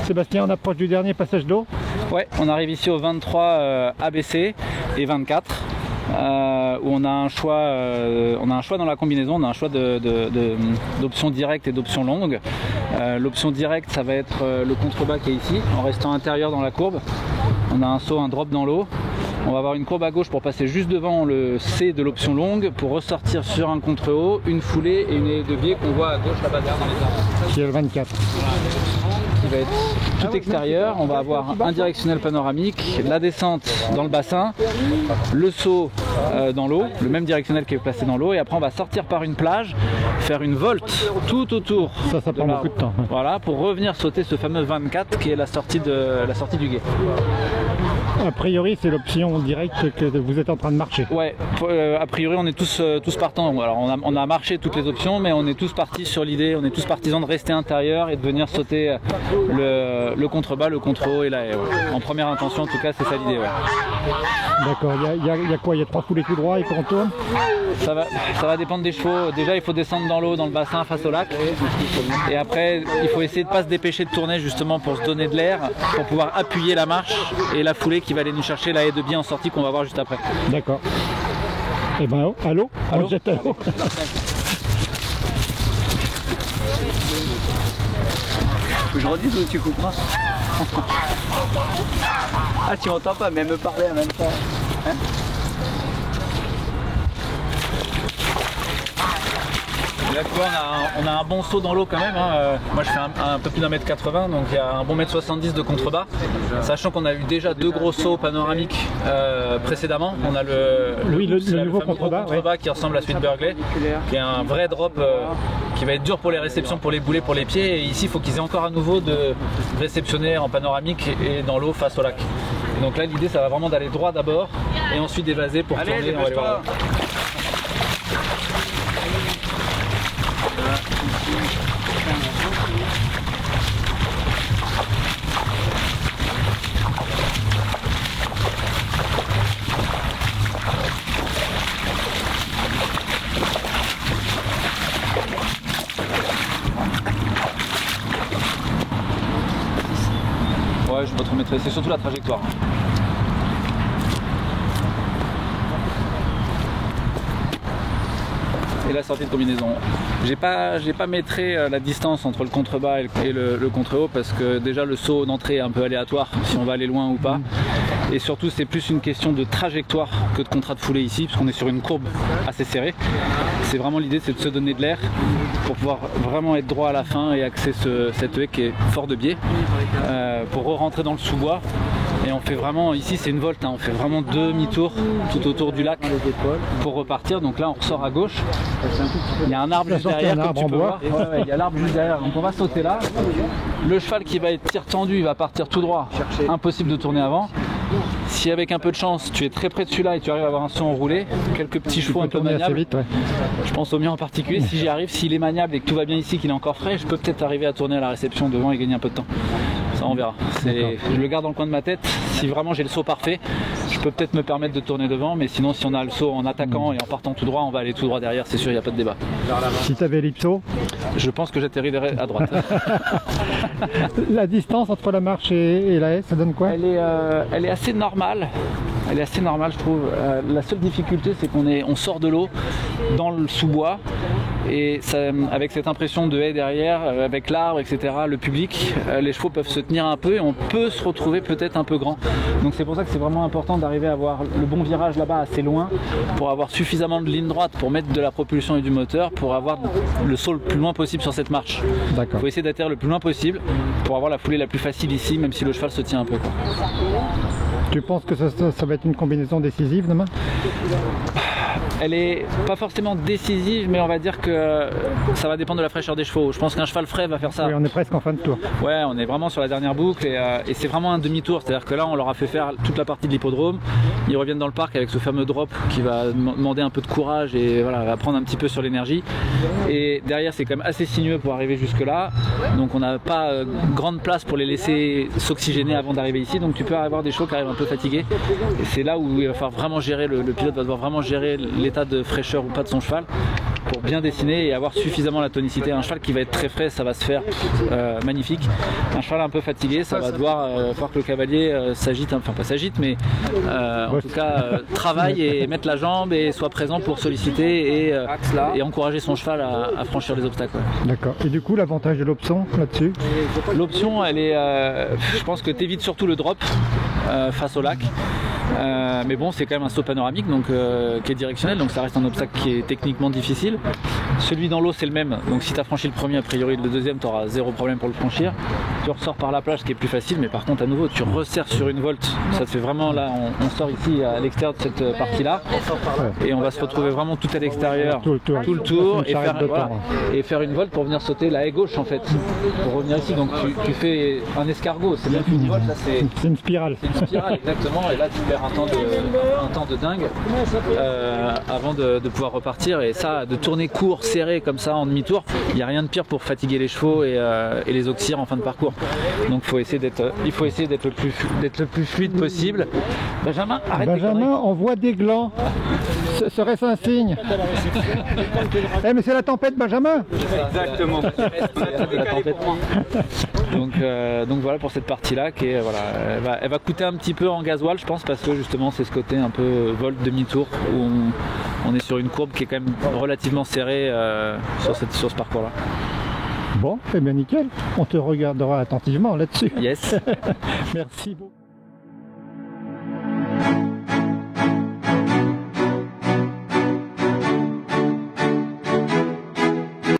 Sébastien, on approche du dernier passage d'eau. Ouais, on arrive ici au 23 ABC et 24 où on a un choix dans la combinaison, on a un choix d'options directes et d'options longues. L'option directe, ça va être le contrebas qui est ici, en restant intérieur dans la courbe. On a un saut, un drop dans l'eau. On va avoir une courbe à gauche pour passer juste devant le C de l'option longue pour ressortir sur un contre-haut, une foulée et une aile de biais qu'on voit à gauche là-bas derrière dans les arbres. Qui est le 24. Qui va être tout extérieur. On va avoir un directionnel panoramique, la descente dans le bassin, le saut dans l'eau, le même directionnel qui est placé dans l'eau, et après on va sortir par une plage, faire une volte tout autour. Ça prend beaucoup de temps. Voilà, pour revenir sauter ce fameux 24 qui est la sortie du gué. A priori, c'est l'option directe que vous êtes en train de marcher. Ouais, a priori, on est tous partants. Alors, on a marché toutes les options, mais on est tous partis sur l'idée, on est tous partisans de rester intérieur et de venir sauter le contrebas, le contre-haut et la haie. Ouais. En première intention, en tout cas, c'est ça l'idée. Ouais. D'accord, il y a quoi? Il y a 3 foulées tout droit et qu'on tourne? Ça va dépendre des chevaux. Déjà, il faut descendre dans l'eau, dans le bassin, face au lac. Et après, il faut essayer de ne pas se dépêcher de tourner justement pour se donner de l'air, pour pouvoir appuyer la marche et la foulée qui va aller nous chercher la haie de biais en sortie qu'on va voir juste après. D'accord. Et ben, allô? On jette à l'eau. Faut que je redise ou tu couperas? Ah, tu m'entends pas, mais me parler en même temps. Hein? Là, tu vois, on a un bon saut dans l'eau quand même. Hein. Moi, je fais un peu plus d'1m80, donc il y a un bon 1m70 de contrebas. Sachant qu'on a eu déjà 2 gros sauts panoramiques précédemment. On a le nouveau contrebas qui ressemble à Sweet Burgley, qui est un vrai drop qui va être dur pour les réceptions, pour les boulets, pour les pieds. Et ici, il faut qu'ils aient encore à nouveau de réceptionner en panoramique et dans l'eau face au lac. Et donc là, l'idée, ça va vraiment d'aller droit d'abord et ensuite d'évaser pour tourner. On va aller voir. Ouais, je vais te remettre, c'est surtout la trajectoire. Et la sortie de combinaison. J'ai pas métré la distance entre le contrebas et le contre-haut parce que déjà le saut d'entrée est un peu aléatoire si on va aller loin ou pas. Et surtout c'est plus une question de trajectoire que de contrat de foulée ici parce qu'on est sur une courbe assez serrée. C'est vraiment l'idée, c'est de se donner de l'air pour pouvoir vraiment être droit à la fin et axer cette haie qui est fort de biais pour re-rentrer dans le sous-bois. Et on fait vraiment, ici c'est une volte, hein, on fait vraiment demi-tour tout autour du lac pour repartir. Donc là on ressort à gauche. Il y a un arbre juste derrière comme tu peux voir. Il y a l'arbre juste derrière. Donc on va sauter là. Le cheval qui va être tir tendu, il va partir tout droit. Impossible de tourner avant. Si avec un peu de chance, tu es très près de celui-là et tu arrives à avoir un saut enroulé, quelques petits chevaux un peu maniables, vite, ouais. Je pense au mien en particulier, si j'y arrive, s'il est maniable et que tout va bien ici, qu'il est encore frais, je peux peut-être arriver à tourner à la réception devant et gagner un peu de temps. Ça on verra. Je le garde dans le coin de ma tête. Si vraiment j'ai le saut parfait, je peux peut-être me permettre de tourner devant, mais sinon si on a le saut en attaquant et en partant tout droit, on va aller tout droit derrière, c'est sûr, il n'y a pas de débat. Si tu avais l'ipso, je pense que j'atterrirais à droite. La distance entre la marche et la haie, ça donne quoi? Elle est assez normale. Elle est assez normale, je trouve. La seule difficulté, c'est qu'on sort de l'eau dans le sous-bois. Et ça, avec cette impression de haie derrière, avec l'arbre, etc., le public, les chevaux peuvent se tenir un peu et on peut se retrouver peut-être un peu grand. Donc c'est pour ça que c'est vraiment important d'arriver à avoir le bon virage là-bas assez loin pour avoir suffisamment de ligne droite pour mettre de la propulsion et du moteur pour avoir le saut le plus loin possible sur cette marche. Il faut essayer d'atterrir le plus loin possible pour avoir la foulée la plus facile ici, même si le cheval se tient un peu. Quoi. Tu penses que ça va être une combinaison décisive demain? Elle est pas forcément décisive, mais on va dire que ça va dépendre de la fraîcheur des chevaux. Je pense qu'un cheval frais va faire ça. Oui, on est presque en fin de tour. Ouais, on est vraiment sur la dernière boucle et c'est vraiment un demi-tour. C'est-à-dire que là, on leur a fait faire toute la partie de l'hippodrome. Ils reviennent dans le parc avec ce fameux drop qui va demander un peu de courage et voilà, va prendre un petit peu sur l'énergie. Et derrière, c'est quand même assez sinueux pour arriver jusque-là. Donc on n'a pas grande place pour les laisser s'oxygéner avant d'arriver ici. Donc tu peux avoir des chevaux qui arrivent un peu fatigués. Et c'est là où il va falloir vraiment gérer, le pilote va devoir vraiment gérer l'état de fraîcheur ou pas de son cheval pour bien dessiner et avoir suffisamment la tonicité. Un cheval qui va être très frais, ça va se faire magnifique. Un cheval un peu fatigué, ça va devoir que le cavalier s'agite, enfin pas s'agite, mais en tout cas travaille et mette la jambe et soit présent pour solliciter et encourager son cheval à franchir les obstacles. Ouais. D'accord. Et du coup, l'avantage de l'option là-dessus? L'option, elle est, je pense que tu évites surtout le drop face au lac. Mais bon, c'est quand même un saut panoramique donc, qui est directionnel, donc ça reste un obstacle qui est techniquement difficile. Celui dans l'eau, c'est le même, donc si tu as franchi le premier, a priori le deuxième, tu auras zéro problème pour le franchir. Tu ressors par la plage, ce qui est plus facile, mais par contre, à nouveau, tu resserres sur une volte. Ça te fait vraiment, là, on sort ici à l'extérieur de cette partie-là, et on va se retrouver vraiment tout à l'extérieur, tout le tour, et faire une volte pour venir sauter la haie gauche en fait, pour revenir ici. Donc tu fais un escargot, c'est même plus une volte, là c'est une spirale. C'est une spirale, exactement, et là tu perds un temps de dingue avant de pouvoir repartir. Et ça, de tourner court, serré comme ça en demi-tour, il n'y a rien de pire pour fatiguer les chevaux et les oxyres en fin de parcours. Donc il faut essayer d'être le plus fluide possible. Benjamin, arrête. Benjamin, on voit des glands. Serait-ce un signe? Mais c'est la tempête, Benjamin. Exactement. La tempête. Donc voilà pour cette partie-là qui est, voilà, elle va coûter un petit peu en gasoil, je pense, parce que justement c'est ce côté un peu vol demi-tour où on est sur une courbe qui est quand même relativement serrée sur ce parcours-là. Bon, eh bien nickel. On te regardera attentivement là-dessus. Yes. Merci beaucoup.